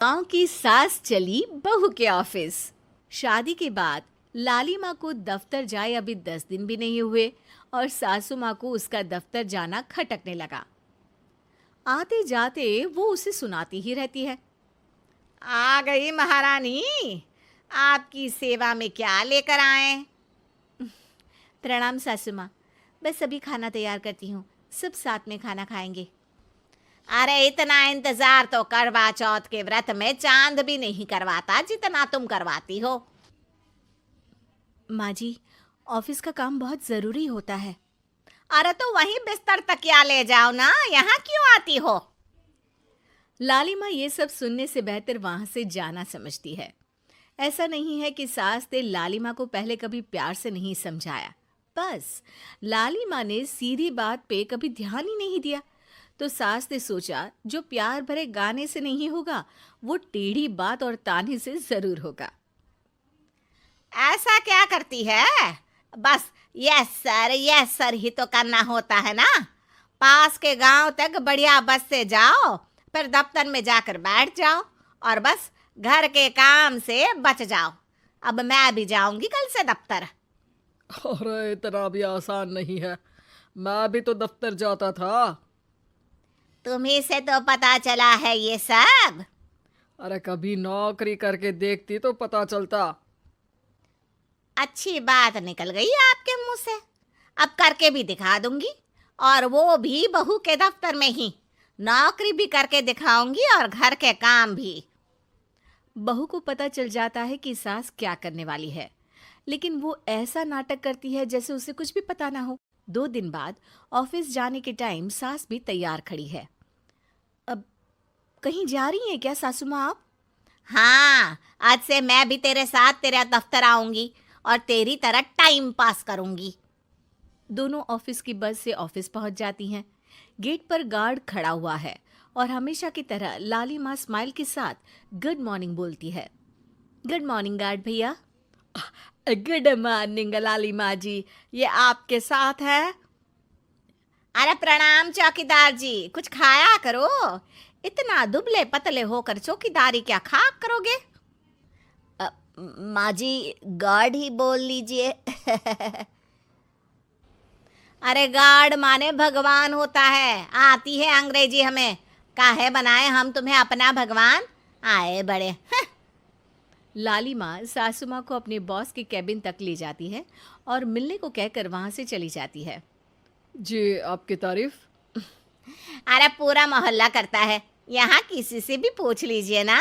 गांव की सास चली बहू के ऑफिस। शादी के बाद लाली माँ को दफ्तर जाए अभी 10 दिन भी नहीं हुए और सासू माँ को उसका दफ्तर जाना खटकने लगा। आते जाते वो उसे सुनाती ही रहती है। आ गई महारानी, आपकी सेवा में क्या लेकर आए? प्रणाम सासू माँ, बस अभी खाना तैयार करती हूँ, सब साथ में खाना खाएंगे। अरे इतना इंतजार तो करवा चौथ के व्रत में चांद भी नहीं करवाता जितना तुम करवाती हो। माँ जी, ऑफिस का काम बहुत ज़रूरी होता है। अरे तो वहीं बिस्तर तकिया ले जाओ ना, यहाँ क्यों आती हो? लाली माँ ये सब सुनने से बेहतर वहां से जाना समझती है। ऐसा नहीं है कि सास ने लाली माँ को पहले कभी प्यार से नहीं समझाया, बस लाली माँ ने सीधी बात पे कभी ध्यान ही नहीं दिया। तो सास ने सोचा जो प्यार भरे गाने से नहीं होगा वो टेढ़ी बात और ताने से जरूर होगा। ऐसा क्या करती है? बस यस सर ही तो करना होता है ना। पास के गांव तक बढ़िया बस से जाओ, फिर दफ्तर में जाकर बैठ जाओ और बस घर के काम से बच जाओ। अब मैं भी जाऊंगी कल से दफ्तर। अरे इतना भी आसान नहीं है, मैं भी तो दफ्तर जाता था। तुम्ही से तो पता चला है ये सब। अरे कभी नौकरी करके देखती तो पता चलता। अच्छी बात निकल गई आपके मुंह से। अब करके भी दिखा दूंगी, और वो भी बहू के दफ्तर में ही। नौकरी भी करके दिखाऊंगी और घर के काम भी। बहू को पता चल जाता है कि सास क्या करने वाली है, लेकिन वो ऐसा नाटक करती है जैसे उसे कुछ भी पता ना हो। 2 दिन बाद ऑफिस जाने के टाइम सास भी तैयार खड़ी है। अब कहीं जा रही हैं क्या सासू माँ आप? हाँ, आज से मैं भी तेरे साथ तेरा दफ्तर आऊंगी और तेरी तरह टाइम पास करूंगी। दोनों ऑफिस की बस से ऑफिस पहुंच जाती हैं। गेट पर गार्ड खड़ा हुआ है और हमेशा की तरह लाली माँ स्माइल के साथ गुड मॉर्निंग बोलती है। गुड मॉर्निंग गार्ड भैया। गुड मॉर्निंग लाली माँ जी, ये आपके साथ है। अरे प्रणाम चौकीदार जी, कुछ खाया करो। इतना दुबले पतले होकर चौकीदारी क्या खा करोगे? माँ जी, गार्ड ही बोल लीजिए। अरे गार्ड माने भगवान होता है, आती है अंग्रेजी हमें। काहे बनाए हम तुम्हें अपना भगवान? आए बड़े। लाली माँ सासू माँ को अपने बॉस के कैबिन तक ले जाती है और मिलने को कहकर वहां से चली जाती है। जी, आपकी तारीफ। अरे पूरा मोहल्ला करता है, यहाँ किसी से भी पूछ लीजिए ना।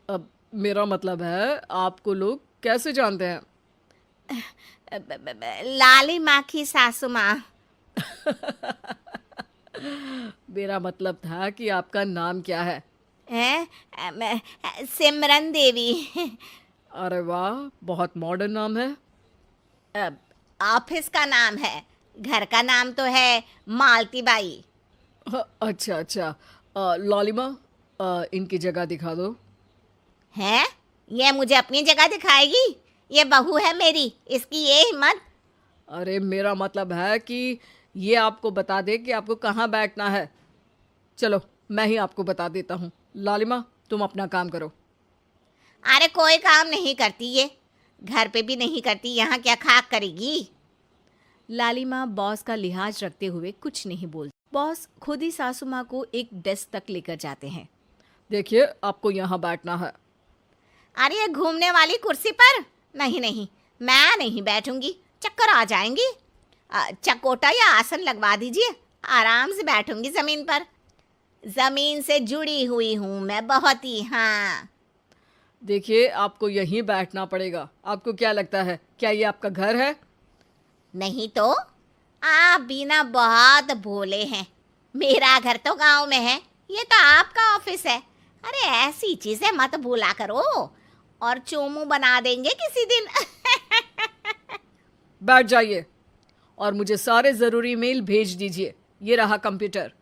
अब मेरा मतलब है आपको लोग कैसे जानते हैं? लाली माँ की सासू माँ। मेरा मतलब था कि आपका नाम क्या है? सिमरन देवी। अरे वाह, बहुत मॉडर्न नाम है। ऑफिस का नाम है, घर का नाम तो है मालती बाई। अच्छा अच्छा। लालिमा, इनकी जगह दिखा दो। है? ये मुझे अपनी जगह दिखाएगी? ये बहू है मेरी, इसकी ये हिम्मत। अरे मेरा मतलब है कि ये आपको बता दे कि आपको कहाँ बैठना है। चलो मैं ही आपको बता देता हूँ। लालिमा, तुम अपना काम करो। अरे कोई काम नहीं करती ये, घर पे भी नहीं करती, यहाँ क्या खाक करेगी? लाली माँ बॉस का लिहाज रखते हुए कुछ नहीं बोलती। बॉस खुद ही सासू माँ को एक डेस्क तक लेकर जाते हैं। देखिए, आपको यहाँ बैठना है। अरे ये घूमने वाली कुर्सी पर? नहीं नहीं, मैं नहीं बैठूंगी, चक्कर आ जाएंगी। चकोटा या आसन लगवा दीजिए, आराम से बैठूंगी जमीन पर। जमीन से जुड़ी हुई हूँ मैं बहुत ही। हाँ देखिए, आपको यहीं बैठना पड़ेगा। आपको क्या लगता है, क्या ये आपका घर है? नहीं तो, आप भी ना बहुत भोले हैं। मेरा घर तो गांव में है, ये तो आपका ऑफिस है। अरे ऐसी चीजें मत भूला करो, और चोमू बना देंगे किसी दिन। बैठ जाइए और मुझे सारे ज़रूरी मेल भेज दीजिए। ये रहा कंप्यूटर।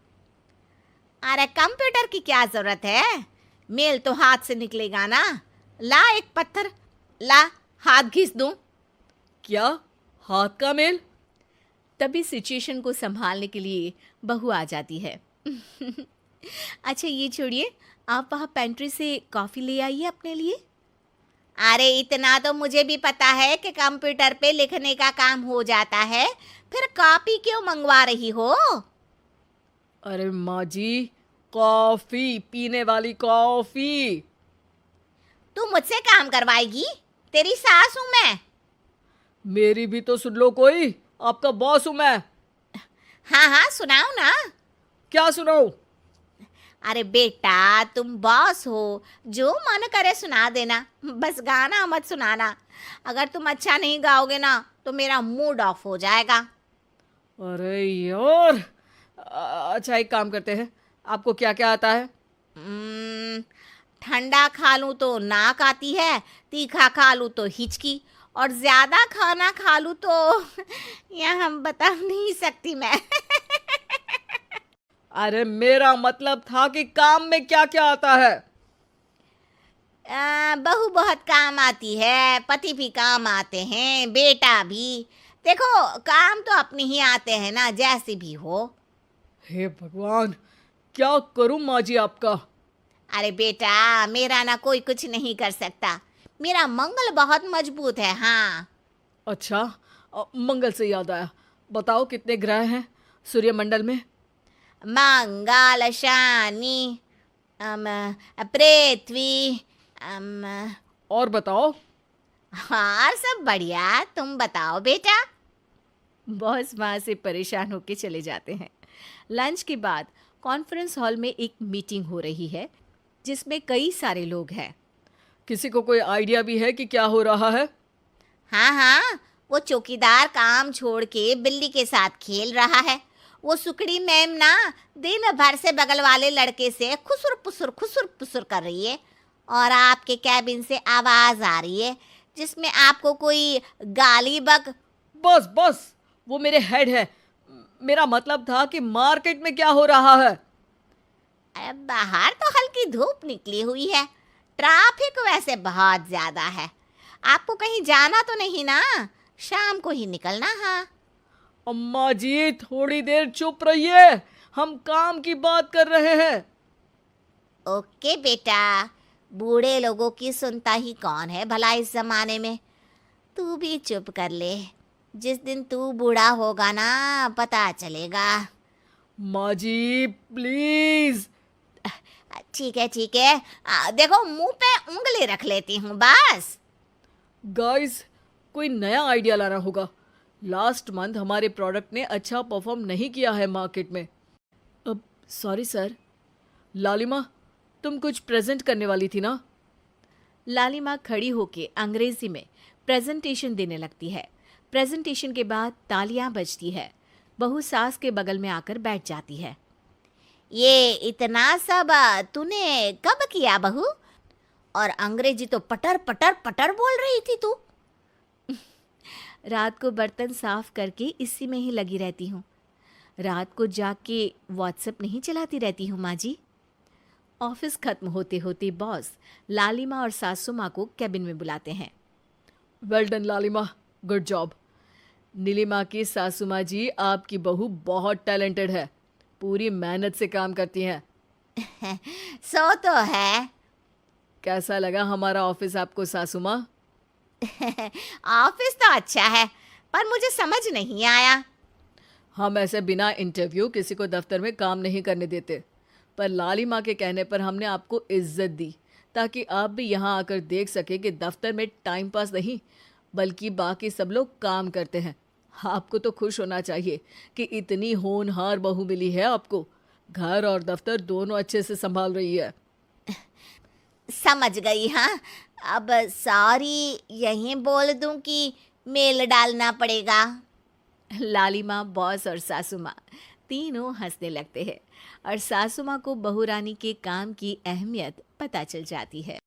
अरे कंप्यूटर की क्या जरूरत है, मेल तो हाथ से निकलेगा ना। ला एक पत्थर, ला हाथ घिस दूं। क्या? हाथ का मेल? तभी सिचुएशन को संभालने के लिए बहू आ जाती है। अच्छा ये छोड़िए, आप वहाँ पेंट्री से कॉफ़ी ले आइए अपने लिए। अरे इतना तो मुझे भी पता है कि कंप्यूटर पे लिखने का काम हो जाता है, फिर कॉपी क्यों मंगवा रही हो? अरे माँ जी, कॉफी, पीने वाली कॉफी। तू मुझसे काम करवाएगी? तेरी सास हूं मैं। मेरी भी तो सुन लो कोई, आपका बॉस हूं मैं। हाँ हाँ सुनाओ ना। क्या सुनाऊं? अरे बेटा तुम बॉस हो, जो मन करे सुना देना, बस गाना मत सुनाना। अगर तुम अच्छा नहीं गाओगे ना तो मेरा मूड ऑफ हो जाएगा। अरे यार, अच्छा एक काम करते हैं, आपको क्या क्या आता है? हम्म, ठंडा खा लूं तो नाक आती है, तीखा खा लूं तो हिचकी, और ज्यादा खाना खा लूं तो यह हम बता नहीं सकती मैं। अरे मेरा मतलब था कि काम में क्या क्या आता है। बहू बहुत काम आती है, पति भी काम आते हैं, बेटा भी। देखो काम तो अपने ही आते हैं ना, जैसे भी हो। हे भगवान, क्या करूं माँ जी आपका? अरे बेटा मेरा ना कोई कुछ नहीं कर सकता, मेरा मंगल बहुत मजबूत है। हाँ अच्छा, मंगल से याद आया, बताओ कितने ग्रह हैं सूर्यमंडल में? मंगल शनि अम, पृथ्वी अम, और बताओ। हाँ सब बढ़िया, तुम बताओ बेटा। बॉस वहाँ से परेशान होके चले जाते हैं। लंच के बाद कॉन्फ्रेंस हॉल में एक मीटिंग हो रही है जिसमें कई सारे लोग हैं। किसी को कोई आइडिया भी है कि क्या हो रहा है? हाँ हाँ, वो चौकीदार काम छोड़ के बिल्ली के साथ खेल रहा है। वो सुकड़ी मैम ना दिन भर से बगल वाले लड़के से खुसुर पुसुर कर रही है, और आपके कैबिन से आवाज आ रही है जिसमें आपको कोई गाली बक। बस बस, वो मेरे हेड है। मेरा मतलब था कि मार्केट में क्या हो रहा है। अरे बाहर तो हल्की धूप निकली हुई है, ट्रैफिक वैसे बहुत ज्यादा है। आपको कहीं जाना तो नहीं ना? शाम को ही निकलना। हाँ अम्मा जी थोड़ी देर चुप रहिए, हम काम की बात कर रहे हैं। ओके बेटा, बूढ़े लोगों की सुनता ही कौन है भला इस जमाने में। तू भी चुप कर ले, जिस दिन तू बूढ़ा होगा ना पता चलेगा। माँ जी प्लीज। ठीक है, देखो मुंह पे उंगली रख लेती हूँ बस। गाइस, कोई नया आइडिया लाना होगा। लास्ट मंथ हमारे प्रोडक्ट ने अच्छा परफॉर्म नहीं किया है मार्केट में। अब सॉरी सर। लालिमा, तुम कुछ प्रेजेंट करने वाली थी ना? लालिमा खड़ी होके अंग्रेजी में प्रेजेंटेशन देने लगती है। प्रेजेंटेशन के बाद तालियां बजती है। बहू सास के बगल में आकर बैठ जाती है। ये इतना सब तूने कब किया बहू? और अंग्रेजी तो पटर पटर पटर बोल रही थी तू। रात को बर्तन साफ करके इसी में ही लगी रहती हूँ। रात को जाग के व्हाट्सएप नहीं चलाती रहती हूँ माँ जी। ऑफिस खत्म होते होते बॉस लालिमा और सासू माँ को कैबिन में बुलाते हैं। वेल डन लालिमा, गुड जॉब। नीलिमा की सासू माँ जी, आपकी बहू बहुत टैलेंटेड है, पूरी मेहनत से काम करती हैं। सो तो है। कैसा लगा हमारा ऑफिस आपको सासू माँ? ऑफिस तो अच्छा है, पर मुझे समझ नहीं आया। हम ऐसे बिना इंटरव्यू किसी को दफ्तर में काम नहीं करने देते, पर लालिमा के कहने पर हमने आपको इज्जत दी ताकि आप भी यहाँ आकर देख सके कि दफ्तर में टाइम पास नहीं बल्कि बाकी सब लोग काम करते हैं। आपको तो खुश होना चाहिए कि इतनी होनहार बहू मिली है आपको। घर और दफ्तर दोनों अच्छे से संभाल रही है। समझ गई। हाँ अब सॉरी यहीं बोल दूं कि मेल डालना पड़ेगा? लालिमा, बॉस और सासू माँ तीनों हंसने लगते हैं और सासू माँ को बहू रानी के काम की अहमियत पता चल जाती है।